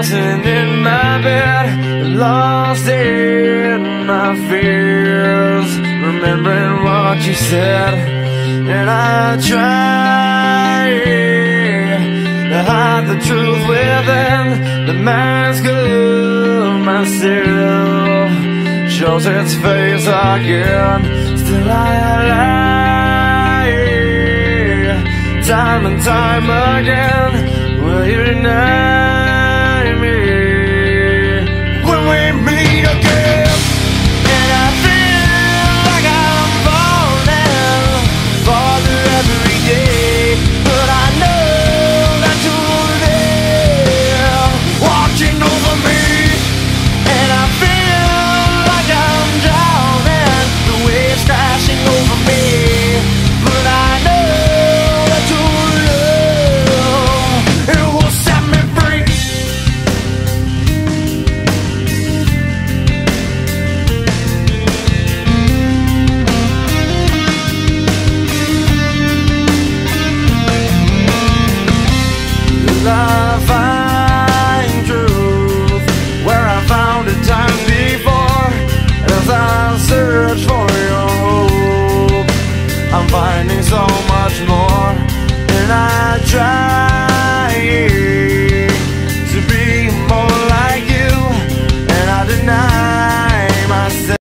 sitting in my bed, lost in my fears, remembering what you said. And I try to hide the truth within. The mask of myself shows its face again. Still I lie, time and time again. Will you deny